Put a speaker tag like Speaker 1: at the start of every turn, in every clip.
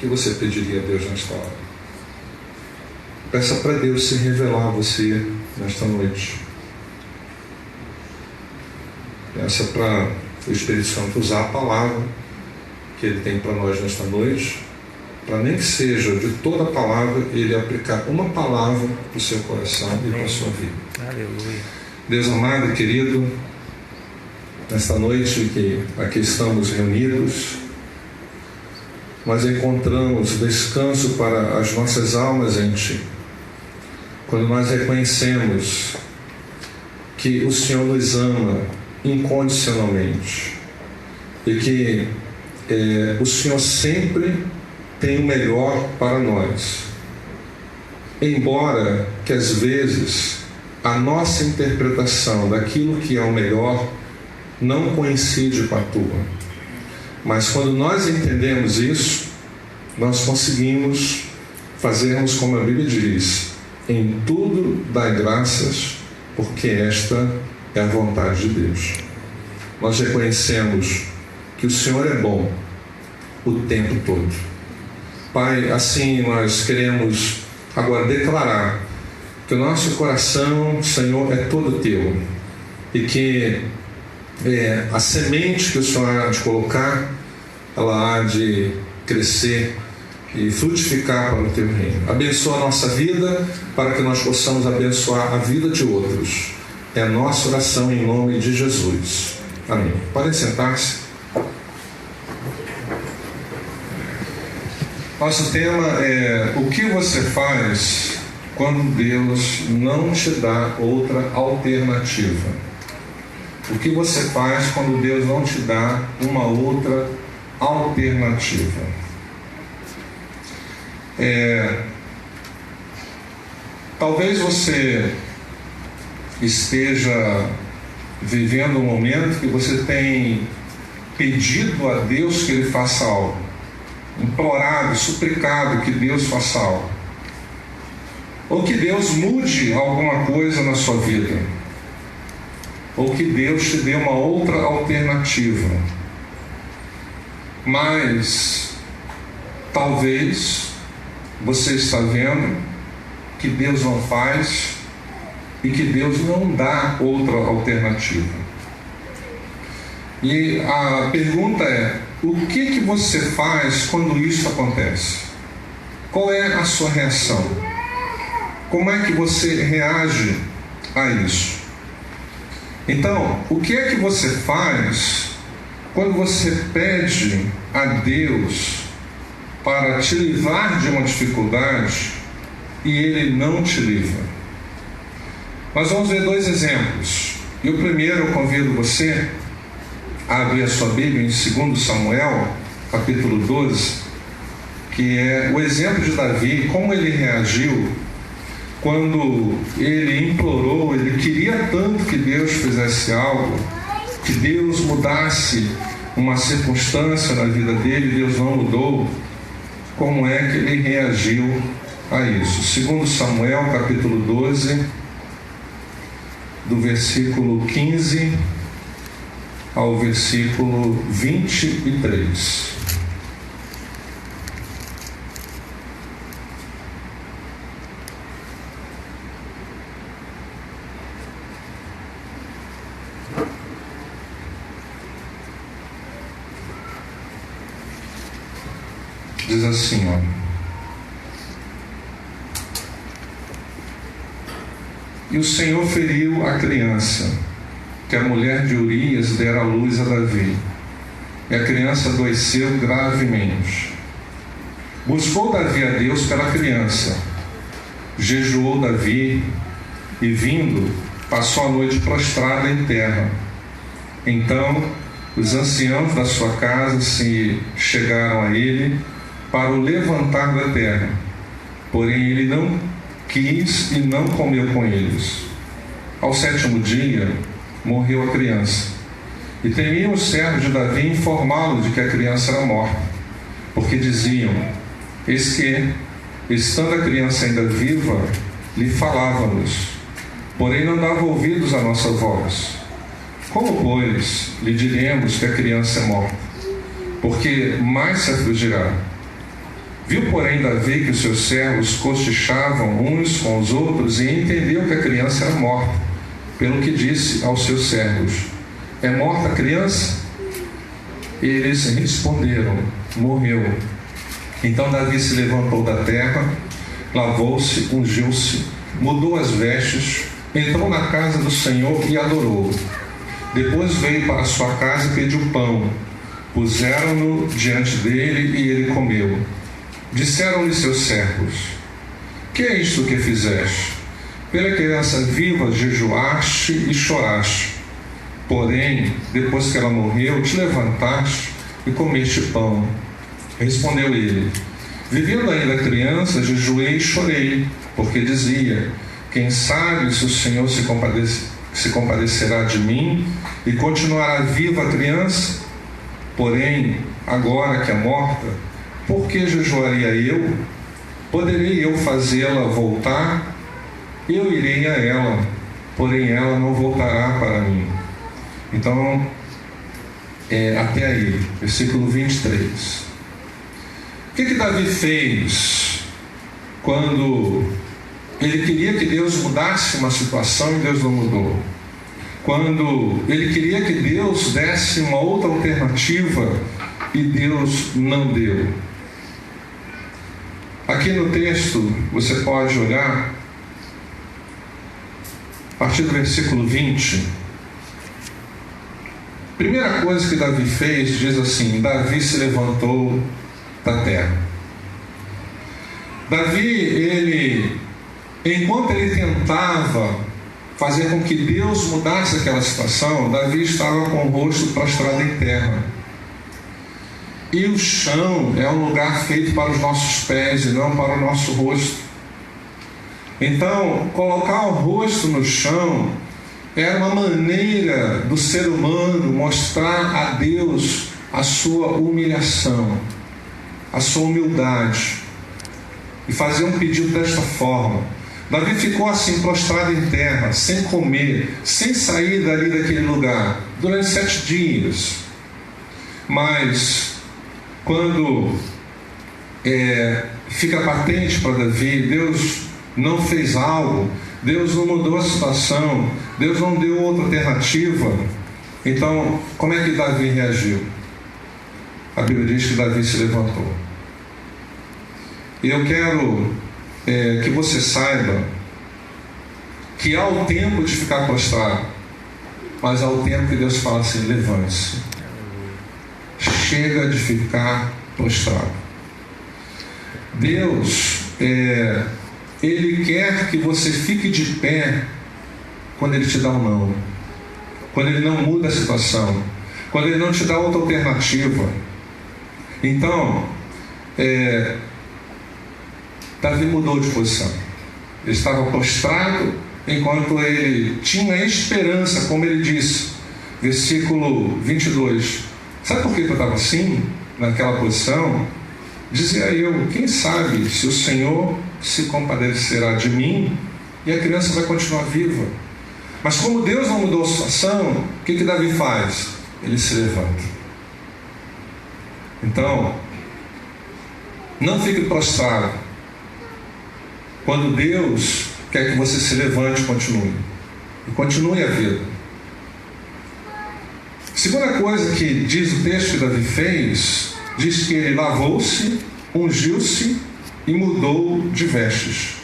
Speaker 1: que você pediria a Deus nesta hora? Peça para Deus se revelar a você nesta noite. Peça para o Espírito Santo usar a palavra que Ele tem para nós nesta noite, para nem que seja de toda a palavra, Ele aplicar uma palavra para o seu coração e para a sua vida.
Speaker 2: Aleluia.
Speaker 1: Deus amado e querido, nesta noite que aqui estamos reunidos, nós encontramos descanso para as nossas almas em Ti. Quando nós reconhecemos que o Senhor nos ama incondicionalmente e que o Senhor sempre tem o melhor para nós, embora que às vezes a nossa interpretação daquilo que é o melhor não coincide com a tua, mas quando nós entendemos isso, nós conseguimos fazermos como a Bíblia diz: em tudo dai graças, porque esta é a vontade de Deus. Nós reconhecemos que o Senhor é bom o tempo todo. Pai, assim nós queremos agora declarar que o nosso coração, Senhor, é todo Teu, e que a semente que o Senhor há de colocar, ela há de crescer e frutificar para o Teu reino. Abençoa a nossa vida para que nós possamos abençoar a vida de outros. É a nossa oração em nome de Jesus. Amém. Podem sentar-se. Nosso tema é: o que você faz quando Deus não te dá outra alternativa? O que você faz quando Deus não te dá uma outra alternativa? Talvez você esteja vivendo um momento que você tem pedido a Deus que Ele faça algo, implorado, suplicado que Deus faça algo, ou que Deus mude alguma coisa na sua vida, ou que Deus te dê uma outra alternativa. Mas talvez você está vendo que Deus não faz e que Deus não dá outra alternativa. E a pergunta é: o que você faz quando isso acontece? Qual é a sua reação? Como é que você reage a isso? Então, o que é que você faz quando você pede a Deus para te livrar de uma dificuldade e Ele não te livra? Nós vamos ver dois exemplos. E o primeiro, eu convido você a abrir a sua Bíblia em 2 Samuel, capítulo 12, que é o exemplo de Davi, como ele reagiu quando ele implorou, ele queria tanto que Deus fizesse algo, que Deus mudasse uma circunstância na vida dele, Deus não mudou. Como é que ele reagiu a isso? 2 Samuel, capítulo 12, do versículo 15 ao versículo 23. Diz assim, E o Senhor feriu a criança, que a mulher de Urias dera à luz a Davi, e a criança adoeceu gravemente. Buscou Davi a Deus pela criança, jejuou Davi, e vindo, passou a noite prostrada em terra. Então os anciãos da sua casa se chegaram a ele para o levantar da terra, porém ele não quis e não comeu com eles. Ao 7º dia morreu a criança, e temiam os servos de Davi informá-lo de que a criança era morta, porque diziam: eis que, estando a criança ainda viva, lhe falávamos, porém não dava ouvidos à nossa voz. Como, pois, lhe diremos que a criança é morta? Porque mais se afligirá. Viu, porém, Davi que os seus servos cochichavam uns com os outros e entendeu que a criança era morta, pelo que disse aos seus servos: é morta a criança? Eles responderam: morreu. Então Davi se levantou da terra, lavou-se, ungiu-se, mudou as vestes, entrou na casa do Senhor e adorou. Depois veio para sua casa e pediu pão. Puseram-no diante dele e ele comeu. Disseram-lhe seus servos: que é isto que fizeste? Pela criança viva jejuaste e choraste. Porém, depois que ela morreu, te levantaste e comeste pão. Respondeu ele: vivendo ainda a criança, jejuei e chorei, porque dizia: quem sabe se o Senhor se compadecerá de mim e continuará viva a criança? Porém, agora que é morta, por que jejuaria eu? Poderei eu fazê-la voltar? Eu irei a ela, porém ela não voltará para mim. Então, até aí, versículo 23. O que Davi fez quando ele queria que Deus mudasse uma situação e Deus não mudou? Quando ele queria que Deus desse uma outra alternativa e Deus não deu? Aqui no texto, você pode olhar, a partir do versículo 20, a primeira coisa que Davi fez, diz assim: Davi se levantou da terra. Davi, enquanto ele tentava fazer com que Deus mudasse aquela situação, Davi estava com o rosto prostrado em terra. E o chão é um lugar feito para os nossos pés e não para o nosso rosto. Então, colocar o rosto no chão era uma maneira do ser humano mostrar a Deus a sua humilhação, a sua humildade, e fazer um pedido desta forma. Davi ficou assim, prostrado em terra, sem comer, sem sair dali daquele lugar, durante 7 dias. Mas, quando fica patente para Davi, Deus não fez algo, Deus não mudou a situação, Deus não deu outra alternativa. Então, como é que Davi reagiu? A Bíblia diz que Davi se levantou. E eu quero que você saiba que há o tempo de ficar prostrado, mas há o tempo que Deus fala assim: levante-se. Chega de ficar prostrado. Deus, Ele quer que você fique de pé quando Ele te dá um não, quando Ele não muda a situação, quando Ele não te dá outra alternativa. Então, Davi mudou de posição. Ele estava prostrado enquanto ele tinha esperança, como ele disse, versículo 22. Sabe por que eu estava assim, naquela posição? Dizia eu: quem sabe se o Senhor se compadecerá de mim e a criança vai continuar viva. Mas como Deus não mudou a situação, o que Davi faz? Ele se levanta. Então, não fique prostrado quando Deus quer que você se levante e continue. E continue a vida. Segunda coisa que diz o texto que Davi fez, diz que ele lavou-se, ungiu-se e mudou de vestes.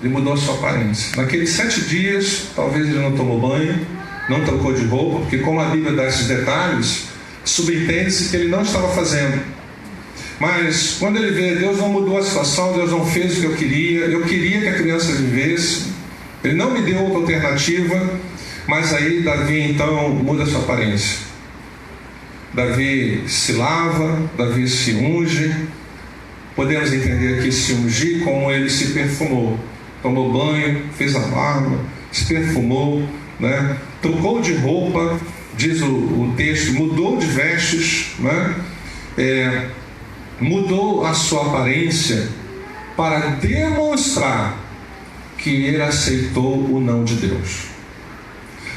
Speaker 1: Ele mudou a sua aparência. Naqueles 7 dias, talvez ele não tomou banho, não trocou de roupa, porque como a Bíblia dá esses detalhes, subentende-se que ele não estava fazendo. Mas quando ele vê, Deus não mudou a situação, Deus não fez o que eu queria que a criança vivesse, Ele não me deu outra alternativa. Mas aí Davi então muda a sua aparência. Davi se lava, Davi se unge. Podemos entender aqui se ungir como ele se perfumou. Tomou banho, fez a barba, se perfumou, né? Trocou de roupa, diz o texto, mudou de vestes, né? Mudou a sua aparência para demonstrar que ele aceitou o não de Deus.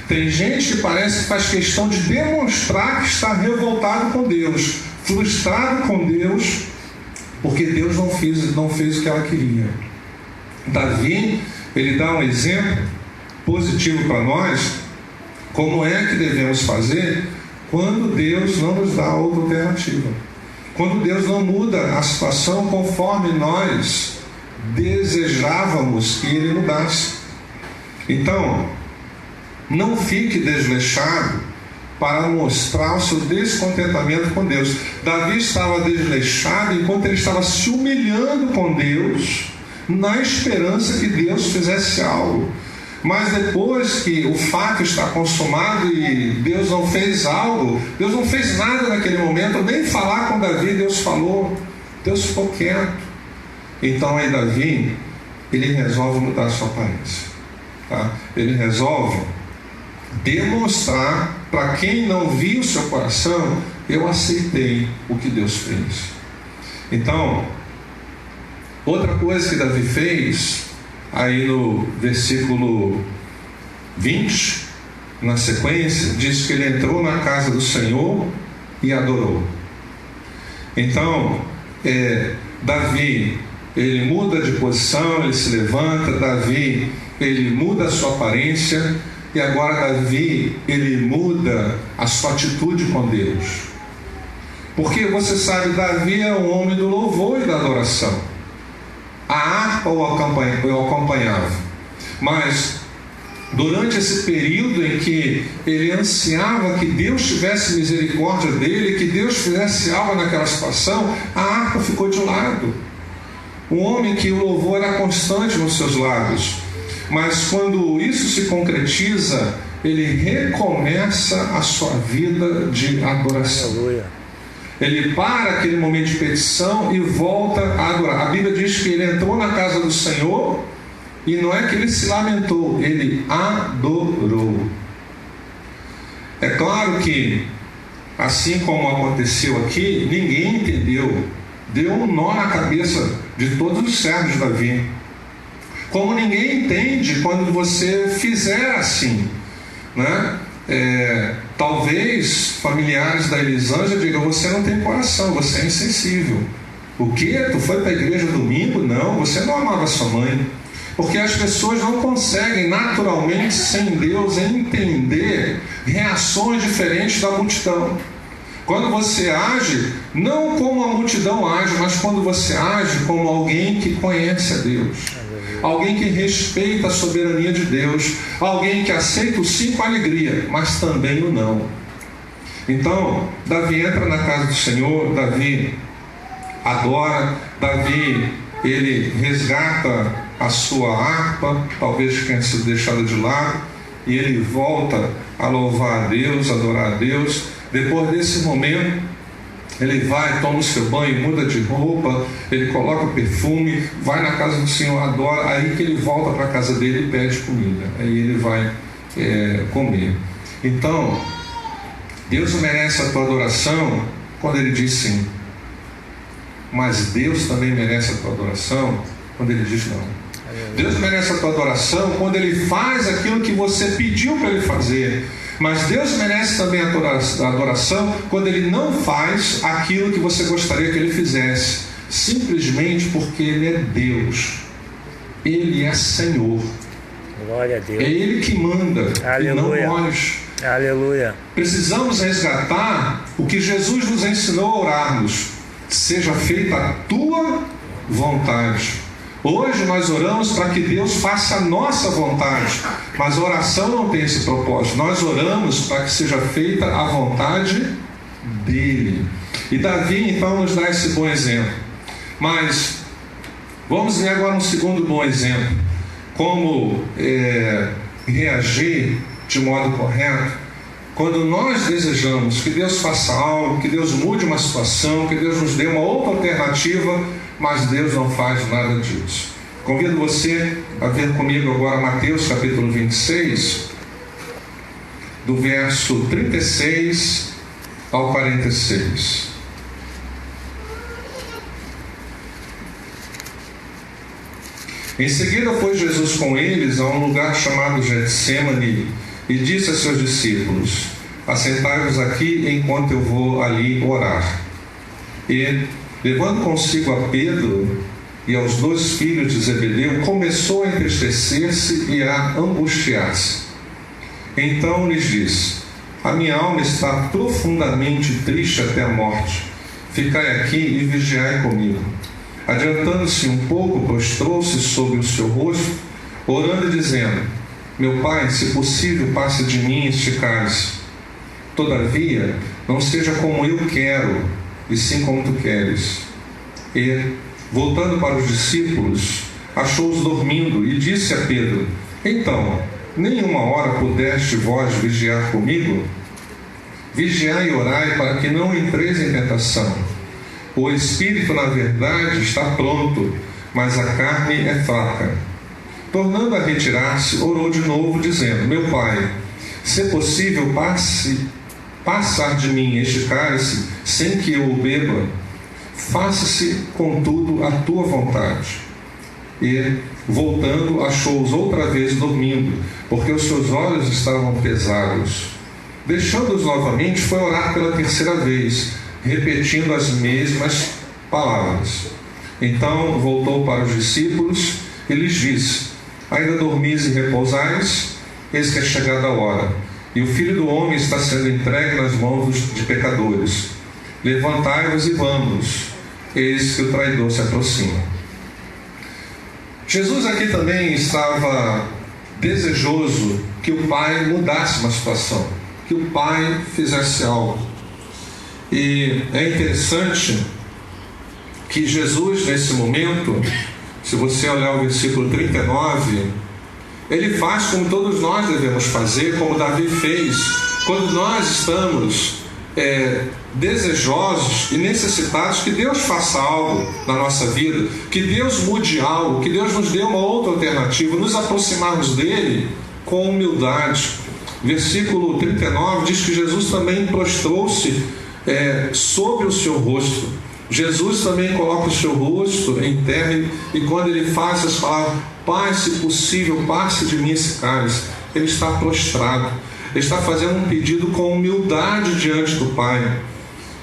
Speaker 1: Tem gente que parece que faz questão de demonstrar que está revoltado com Deus, frustrado com Deus, porque Deus não fez o que ela queria. Davi, ele dá um exemplo positivo para nós, como é que devemos fazer quando Deus não nos dá outra alternativa. Quando Deus não muda a situação conforme nós desejávamos que Ele mudasse. Então, não fique desleixado para mostrar o seu descontentamento com Deus. Davi estava desleixado enquanto ele estava se humilhando com Deus, na esperança que Deus fizesse algo. Mas depois que o fato está consumado e Deus não fez algo, Deus não fez nada naquele momento, nem falar com Davi, Deus falou, Deus ficou quieto. Então aí Davi, ele resolve mudar a sua aparência, tá? Ele resolve demonstrar para quem não viu o seu coração: eu aceitei o que Deus fez. Então, outra coisa que Davi fez, aí no versículo 20, na sequência, diz que ele entrou na casa do Senhor e adorou. Então, Davi, ele muda de posição, ele se levanta. Davi, ele muda a sua aparência. E agora Davi, ele muda a sua atitude com Deus. Porque você sabe, Davi é um homem do louvor e da adoração. A harpa o acompanhava. Mas durante esse período em que ele ansiava que Deus tivesse misericórdia dele, que Deus fizesse algo naquela situação, a harpa ficou de lado. Um homem que o louvor era constante nos seus lábios. Mas quando isso se concretiza, ele recomeça a sua vida de adoração. Aleluia. Ele para aquele momento de petição e volta a adorar. A Bíblia diz que ele entrou na casa do Senhor e não é que ele se lamentou, ele adorou. É claro que, assim como aconteceu aqui, ninguém entendeu. Deu um nó na cabeça de todos os servos de Davi. Como ninguém entende quando você fizer assim, né? Talvez familiares da Elisângela digam: você não tem coração, você é insensível. O que? Tu foi para a igreja domingo? Não, você não amava sua mãe. Porque as pessoas não conseguem naturalmente, sem Deus, entender reações diferentes da multidão. Quando você age, não como a multidão age, mas quando você age como alguém que conhece a Deus, alguém que respeita a soberania de Deus, alguém que aceita o sim com alegria, mas também o não. Então, Davi entra na casa do Senhor, Davi adora, Davi, ele resgata a sua harpa, talvez tenha sido deixada de lado, e ele volta a louvar a Deus, adorar a Deus. Depois desse momento, ele vai, toma o seu banho, muda de roupa, ele coloca perfume, vai na casa do Senhor, adora. Aí que ele volta para a casa dele e pede comida. Aí ele vai comer. Então, Deus merece a tua adoração quando Ele diz sim. Mas Deus também merece a tua adoração quando Ele diz não. Deus merece a tua adoração quando Ele faz aquilo que você pediu para Ele fazer. Mas Deus merece também a adoração quando Ele não faz aquilo que você gostaria que Ele fizesse, simplesmente porque Ele é Deus, Ele é Senhor.
Speaker 2: Glória a Deus.
Speaker 1: É Ele que manda. Aleluia. E não nós.
Speaker 2: Aleluia.
Speaker 1: Precisamos resgatar o que Jesus nos ensinou a orarmos: seja feita a tua vontade. Hoje nós oramos para que Deus faça a nossa vontade, mas a oração não tem esse propósito. Nós oramos para que seja feita a vontade dEle. E Davi então nos dá esse bom exemplo. Mas vamos ver agora um segundo bom exemplo. Como reagir de modo correto quando nós desejamos que Deus faça algo, que Deus mude uma situação, que Deus nos dê uma outra alternativa, mas Deus não faz nada disso. Convido você a ver comigo agora Mateus capítulo 26, do verso 36 ao 46. Em seguida foi Jesus com eles a um lugar chamado Getsêmani e disse a seus discípulos: assentai-vos aqui enquanto eu vou ali orar. E levando consigo a Pedro e aos 2 filhos de Zebedeu, começou a entristecer-se e a angustiar-se. Então lhes disse: a minha alma está profundamente triste até a morte. Ficai aqui e vigiai comigo. Adiantando-se um pouco, prostrou-se sobre o seu rosto, orando e dizendo: meu Pai, se possível, passe de mim este cálice. Todavia, não seja como eu quero, e sim como tu queres. E, voltando para os discípulos, achou-os dormindo e disse a Pedro: então, nem uma hora pudeste vós vigiar comigo? Vigiai e orai para que não entreis em tentação. O espírito, na verdade, está pronto, mas a carne é fraca. Tornando a retirar-se, orou de novo, dizendo: meu Pai, se é possível, passar de mim este cálice sem que eu o beba. Faça-se, contudo, a tua vontade. E, voltando, achou-os outra vez dormindo, porque os seus olhos estavam pesados. Deixando-os novamente, foi orar pela 3ª vez, repetindo as mesmas palavras. Então voltou para os discípulos e lhes disse: ainda dormis e repousais? Eis que é chegada a hora, e o Filho do Homem está sendo entregue nas mãos de pecadores. Levantai-vos e vamos, eis que o traidor se aproxima. Jesus aqui também estava desejoso que o Pai mudasse uma situação, que o Pai fizesse algo. E é interessante que Jesus, nesse momento, se você olhar o versículo 39, ele faz como todos nós devemos fazer, como Davi fez, quando nós estamos desejosos e necessitados que Deus faça algo na nossa vida, que Deus mude algo, que Deus nos dê uma outra alternativa, nos aproximarmos dele com humildade. Versículo 39 diz que Jesus também prostrou-se sobre o seu rosto. Jesus também coloca o seu rosto em terra e quando ele faz essas palavras: Pai, se possível, passe de mim esse cálice, ele está prostrado, ele está fazendo um pedido com humildade diante do Pai,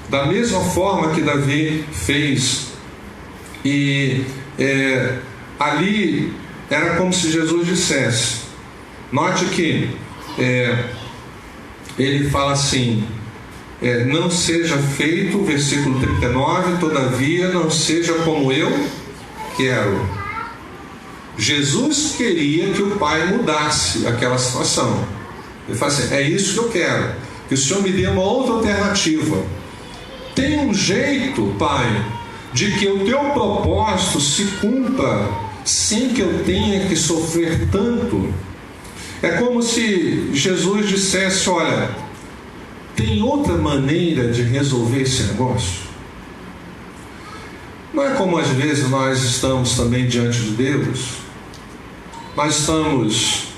Speaker 1: da mesma forma que Davi fez. E ali era como se Jesus dissesse, note que ele fala assim: não seja feito, versículo 39, todavia não seja como eu quero. Jesus queria que o Pai mudasse aquela situação. Ele fala assim: é isso que eu quero, que o Senhor me dê uma outra alternativa. Tem um jeito, Pai, de que o teu propósito se cumpra sem que eu tenha que sofrer tanto. É como se Jesus dissesse: olha, tem outra maneira de resolver esse negócio? Não é como às vezes nós estamos também diante de Deus, nós estamos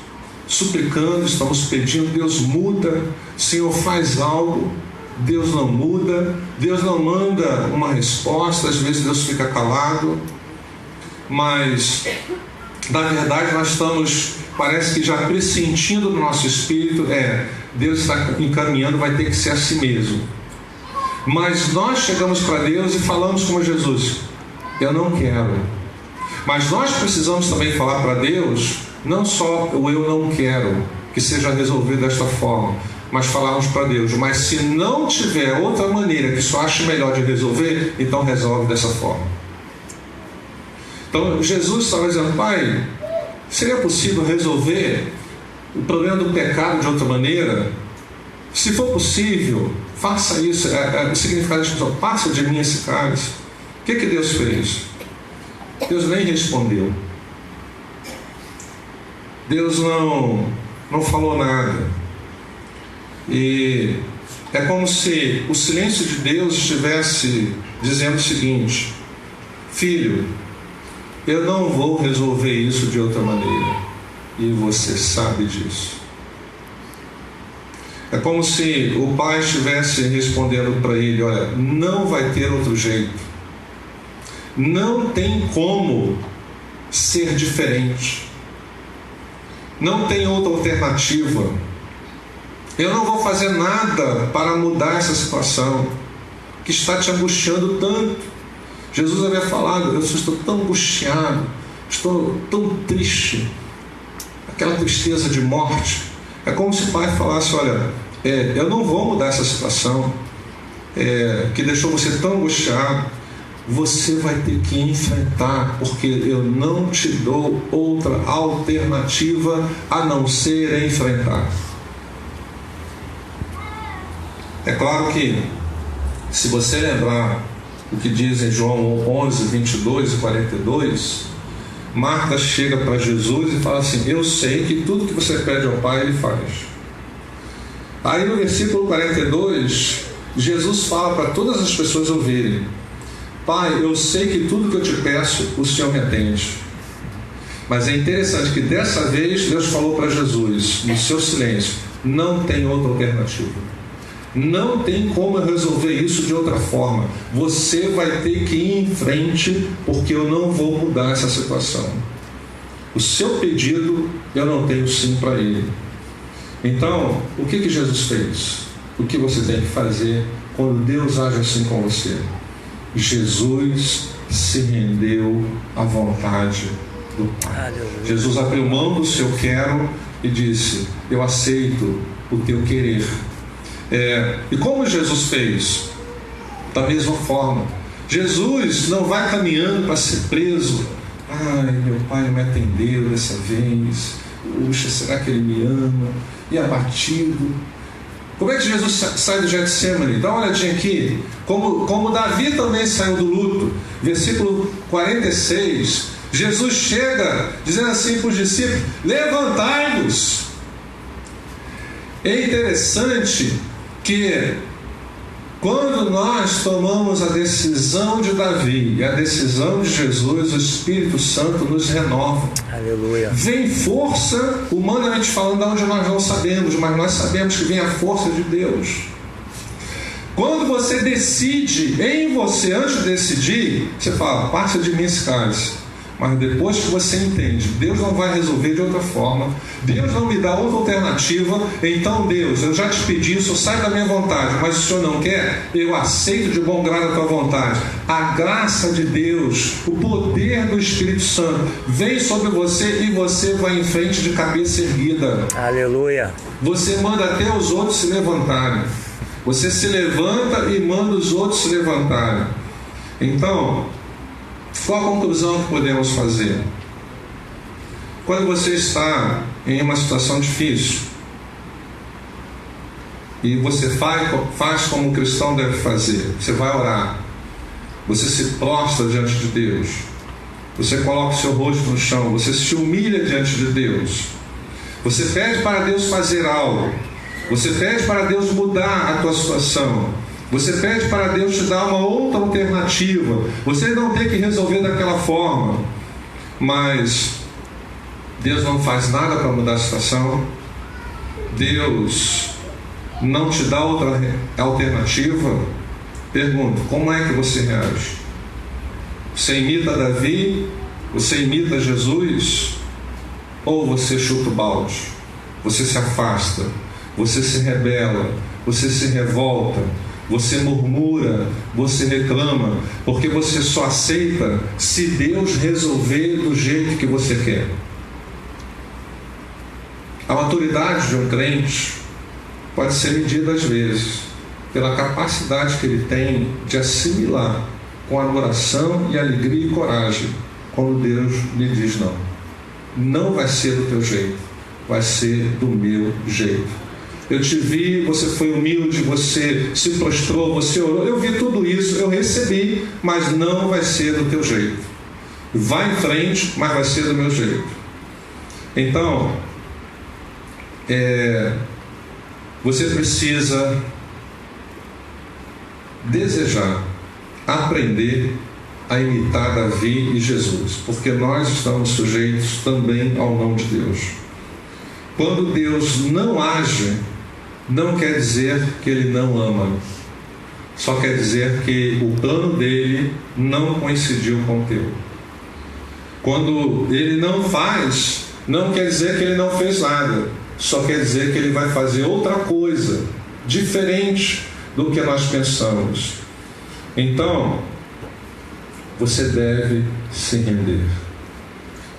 Speaker 1: suplicando, estamos pedindo: Deus muda, Senhor faz algo. Deus não muda, Deus não manda uma resposta, às vezes Deus fica calado, mas na verdade nós estamos, parece que já pressentindo no nosso espírito: Deus está encaminhando, vai ter que ser assim mesmo. Mas nós chegamos para Deus e falamos como Jesus: eu não quero. Mas nós precisamos também falar para Deus, não só o eu não quero que seja resolvido desta forma, mas falarmos para Deus: mas se não tiver outra maneira que só ache melhor de resolver, então resolve dessa forma. Então Jesus estava dizendo: Pai, seria possível resolver o problema do pecado de outra maneira? Se for possível, faça isso. O significado da expressão: passa de mim esse cálice. O que Deus fez? Deus nem respondeu. Deus não falou nada. E é como se o silêncio de Deus estivesse dizendo o seguinte: filho, eu não vou resolver isso de outra maneira, e você sabe disso. É como se o pai estivesse respondendo para ele: olha, não vai ter outro jeito, não tem como ser diferente, não tem outra alternativa. Eu não vou fazer nada para mudar essa situação que está te angustiando tanto, Jesus havia falado: eu estou tão angustiado, estou tão triste, aquela tristeza de morte. É como se o pai falasse: olha, eu não vou mudar essa situação que deixou você tão angustiado. Você vai ter que enfrentar, porque eu não te dou outra alternativa a não ser enfrentar. É claro que, se você lembrar o que diz em João 11, 22 e 42, Marta chega para Jesus e fala assim: eu sei que tudo que você pede ao Pai, Ele faz. Aí no versículo 42, Jesus fala para todas as pessoas ouvirem: Pai, eu sei que tudo que eu te peço, o Senhor me atende. Mas é interessante que dessa vez Deus falou para Jesus, no seu silêncio: não tem outra alternativa. Não tem como eu resolver isso de outra forma. Você vai ter que ir em frente, porque eu não vou mudar essa situação. O seu pedido, eu não tenho sim para ele. Então, o que Jesus fez? O que você tem que fazer quando Deus age assim com você? Jesus se rendeu à vontade do Pai. Aleluia. Jesus abriu mão do seu quero e disse: eu aceito o teu querer. E como Jesus fez? Da mesma forma. Jesus não vai caminhando para ser preso. Ai, meu pai não me atendeu dessa vez. Puxa, será que ele me ama? E abatido. Como é que Jesus sai do Getsemane? Dá uma olhadinha aqui. Como Davi também saiu do luto. Versículo 46. Jesus chega dizendo assim para os discípulos: levantai-vos. É interessante que quando nós tomamos a decisão de Davi e a decisão de Jesus, o Espírito Santo nos renova.
Speaker 2: Aleluia.
Speaker 1: Vem força, humanamente falando, de onde nós não sabemos, mas nós sabemos que vem a força de Deus. Quando você decide em você, antes de decidir, você fala: passa de mim esse cálice. Mas depois que você entende, Deus não vai resolver de outra forma, Deus não me dá outra alternativa, então Deus, eu já te pedi isso, sai da minha vontade, mas o Senhor não quer, eu aceito de bom grado a tua vontade. A graça de Deus, o poder do Espírito Santo vem sobre você e você vai em frente de cabeça erguida.
Speaker 2: Aleluia.
Speaker 1: Você manda até os outros se levantarem. Você se levanta e manda os outros se levantarem. Então, qual a conclusão que podemos fazer? Quando você está em uma situação difícil e você faz como um cristão deve fazer, você vai orar, você se prostra diante de Deus, você coloca o seu rosto no chão, você se humilha diante de Deus, você pede para Deus fazer algo, você pede para Deus mudar a tua situação, você pede para Deus te dar uma outra alternativa. Você não tem que resolver daquela forma, mas Deus não faz nada para mudar a situação. Deus não te dá outra alternativa. Pergunto: como é que você reage? Você imita Davi? Você imita Jesus? Ou você chuta o balde? Você se afasta? Você se rebela? Você se revolta? Você murmura, você reclama, porque você só aceita se Deus resolver do jeito que você quer. A maturidade de um crente pode ser medida às vezes pela capacidade que ele tem de assimilar com adoração e alegria e coragem quando Deus lhe diz não. Não vai ser do teu jeito, vai ser do meu jeito. Eu te vi, você foi humilde, você se prostrou, você orou, eu vi tudo isso, eu recebi, mas não vai ser do teu jeito. Vai em frente, mas vai ser do meu jeito. Então, você precisa desejar, aprender a imitar Davi e Jesus, porque nós estamos sujeitos também ao não de Deus. Quando Deus não age, não quer dizer que Ele não ama, só quer dizer que o plano dele não coincidiu com o teu. Quando Ele não faz, não quer dizer que Ele não fez nada, só quer dizer que Ele vai fazer outra coisa, diferente do que nós pensamos. Então, você deve se render.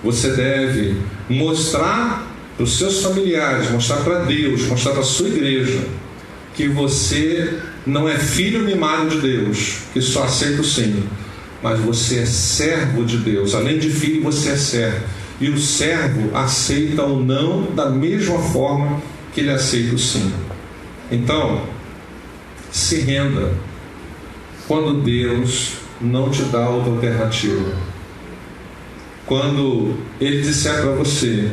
Speaker 1: Você deve mostrar para os seus familiares, mostrar para Deus, mostrar para a sua igreja que você não é filho mimado de Deus, que só aceita o sim, mas você é servo de Deus. Além de filho, você é servo. E o servo aceita o não da mesma forma que ele aceita o sim. Então, se renda quando Deus não te dá outra alternativa. Quando Ele disser para você: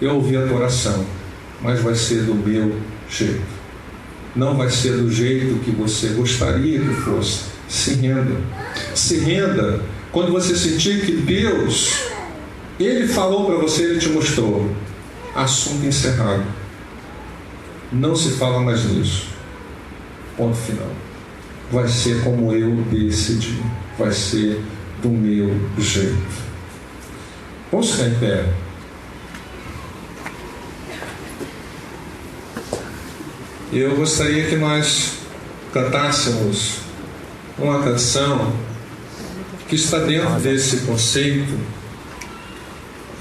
Speaker 1: eu ouvi a tua oração, mas vai ser do meu jeito. Não vai ser do jeito que você gostaria que fosse. Se renda. Se renda quando você sentir que Deus, Ele falou para você, Ele te mostrou. Assunto encerrado. Não se fala mais nisso. Ponto final. Vai ser como eu decidi. Vai ser do meu jeito. Vamos ficar em pé. Eu gostaria que nós cantássemos uma canção que está dentro desse conceito,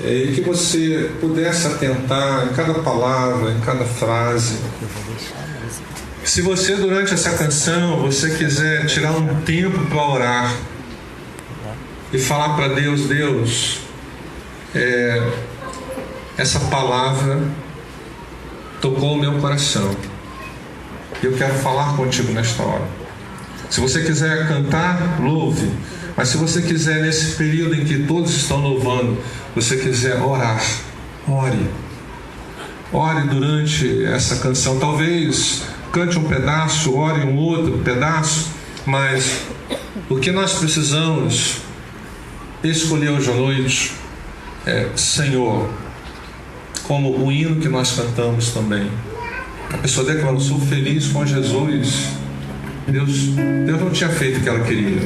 Speaker 1: e que você pudesse atentar em cada palavra, em cada frase. Se você, durante essa canção, você quiser tirar um tempo para orar e falar para Deus: Deus, essa palavra tocou o meu coração, eu quero falar contigo nesta hora. Se você quiser cantar, louve. Mas se você quiser, nesse período em que todos estão louvando, você quiser orar, ore. Ore durante essa canção. Talvez cante um pedaço, ore um outro pedaço, mas o que nós precisamos escolher hoje à noite é: Senhor, como o hino que nós cantamos também, a pessoa declarou: sou feliz com Jesus. Deus não tinha feito o que ela queria,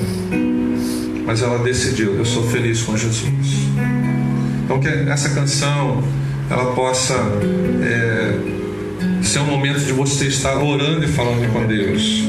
Speaker 1: mas ela decidiu: eu sou feliz com Jesus. Então que essa canção ela possa ser um momento de você estar orando e falando com Deus.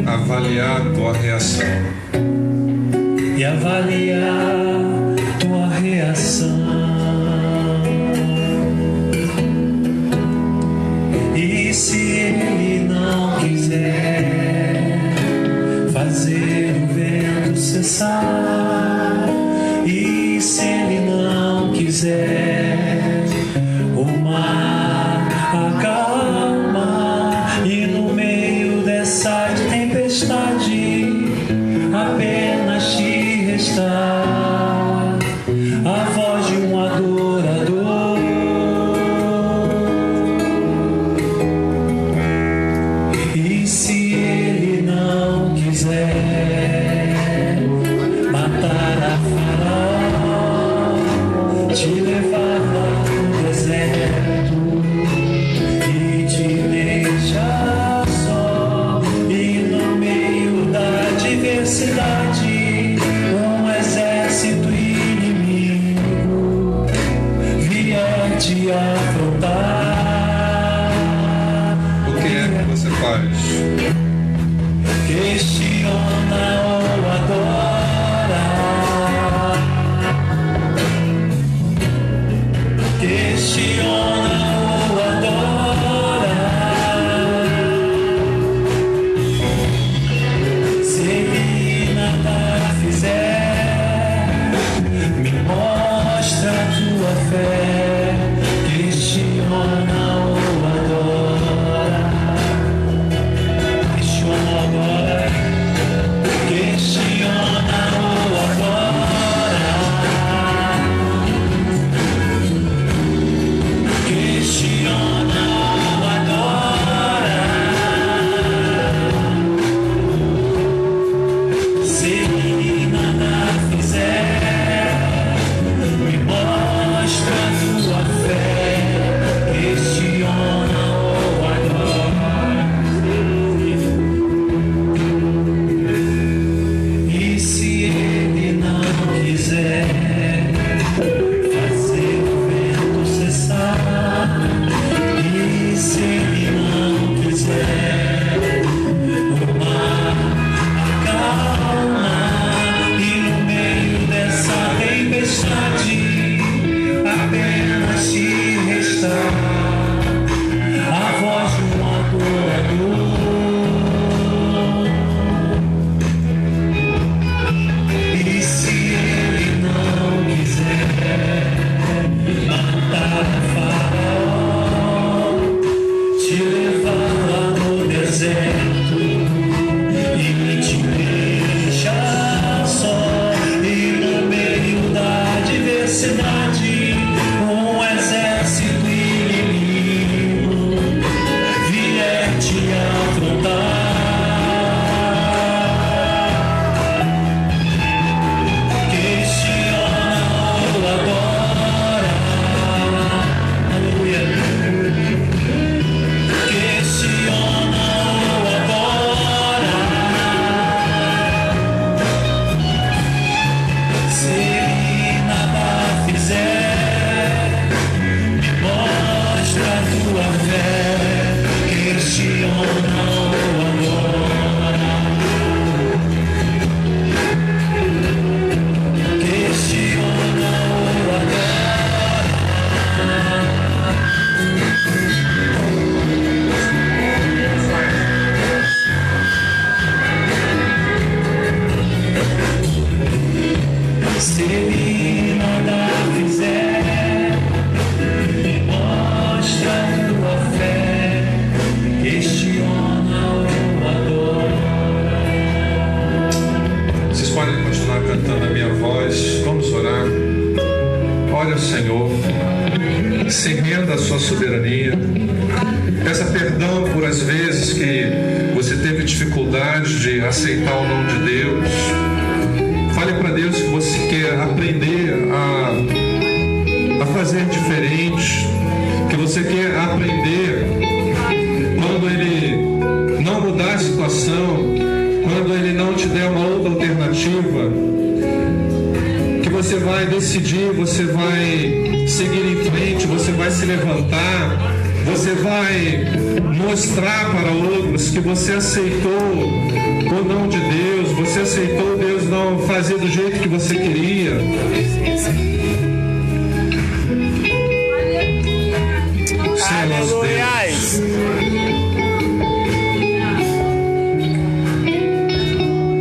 Speaker 1: Avaliar a tua reação.
Speaker 3: E avaliar tua reação. E se ele não quiser fazer o vento cessar, e se ele não quiser o mar acalmar, e no meio dessa tempestade apenas te restar a voz de um adorador. E se ele não quiser matar a Faraó, te levar ao deserto e te deixar só, e no meio da diversidade um exército inimigo vier te afrontar.
Speaker 1: O que é que você faz?
Speaker 3: Questiona ou adora. Questiona ou adora. Ele nada fizer, mostra a tua fé, questiona ou adora.
Speaker 1: Vocês podem continuar cantando a minha voz. Vamos orar. Olha o Senhor, se renda à sua soberania. Peça perdão por as vezes que você teve dificuldade de aceitar o nome de Deus. Fale para Deus que você quer aprender a fazer diferente, que você quer aprender quando Ele não mudar a situação, quando Ele não te der uma outra alternativa, que você vai decidir, você vai seguir em frente, você vai se levantar, você vai mostrar para outros que você aceitou o não de Deus, você aceitou Deus não fazer do jeito que você queria.
Speaker 2: Aleluia!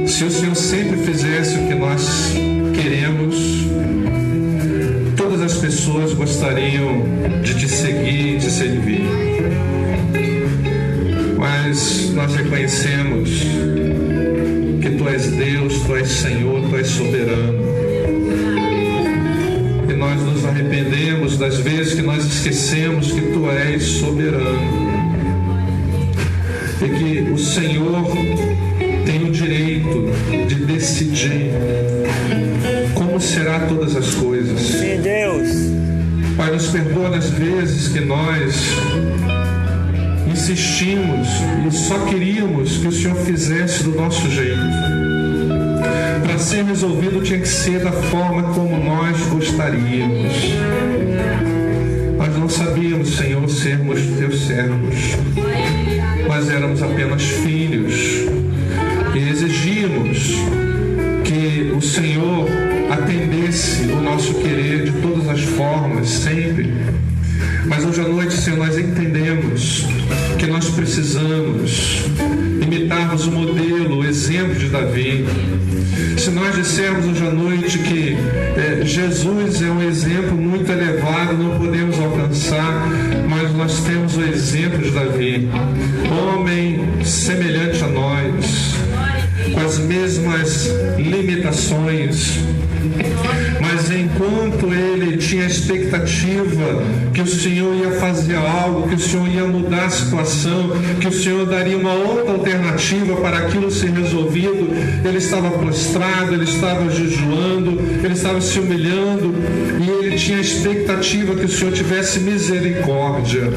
Speaker 1: Se o Senhor sempre fizesse o que nós queremos, todas as pessoas gostariam de te seguir e te servir. Mas nós reconhecemos que Tu és Deus, Tu és Senhor, Tu és soberano. E nós nos arrependemos das vezes que nós esquecemos que Tu és soberano. E que o Senhor tem o direito de decidir como será todas as coisas.
Speaker 2: Sim, Deus.
Speaker 1: Pai, nos perdoa nas vezes que nós insistimos e só queríamos que o Senhor fizesse do nosso jeito. Para ser resolvido tinha que ser da forma como nós gostaríamos. Nós não sabíamos, Senhor, sermos Teus servos. Nós éramos apenas filhos e exigíamos que o Senhor atendesse o nosso querer de todas as formas, sempre. Mas hoje à noite, Senhor, nós entendemos que nós precisamos imitarmos o modelo, o exemplo de Davi. Se nós dissermos hoje à noite que Jesus é um exemplo muito elevado, não podemos alcançar, mas nós temos o exemplo de Davi, homem semelhante a nós, com as mesmas limitações, mas enquanto ele tinha a expectativa que o Senhor ia fazer algo, que o Senhor ia mudar a situação, que o Senhor daria uma outra alternativa para aquilo ser resolvido, ele estava prostrado, ele estava jejuando, ele estava se humilhando e ele tinha a expectativa que o Senhor tivesse misericórdia.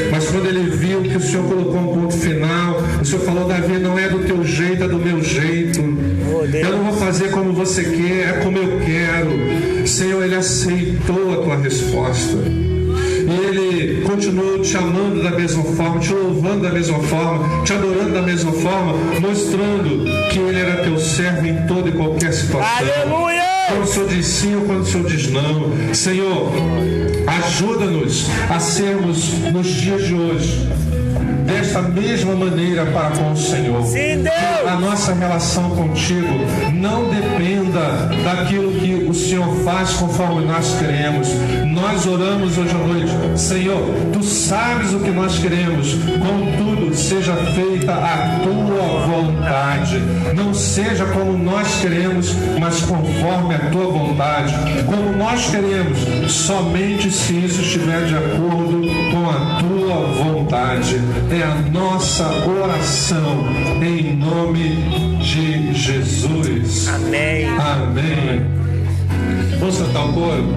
Speaker 1: Mas quando ele viu que o Senhor colocou um ponto final, o Senhor falou: Davi, não é do teu jeito, é do meu jeito. Eu não vou fazer como você quer, é como eu quero. Senhor, ele aceitou a tua resposta. E ele continuou te amando da mesma forma, te louvando da mesma forma, te adorando da mesma forma, mostrando que ele era teu servo em toda e qualquer situação.
Speaker 2: Aleluia!
Speaker 1: Quando o Senhor diz sim ou quando o Senhor diz não. Senhor, ajuda-nos a sermos nos dias de hoje desta mesma maneira para com o Senhor.
Speaker 2: Sim, Deus!
Speaker 1: A nossa relação contigo não dependa daquilo que o Senhor faz conforme nós queremos. Nós oramos hoje à noite: Senhor, Tu sabes o que nós queremos, contudo seja feita a Tua vontade. Não seja como nós queremos, mas conforme a Tua vontade. Como nós queremos, somente se isso estiver de acordo com a Tua vontade. É a nossa oração em nome de Jesus.
Speaker 2: Amém.
Speaker 1: Amém. Vamos cantar o coro?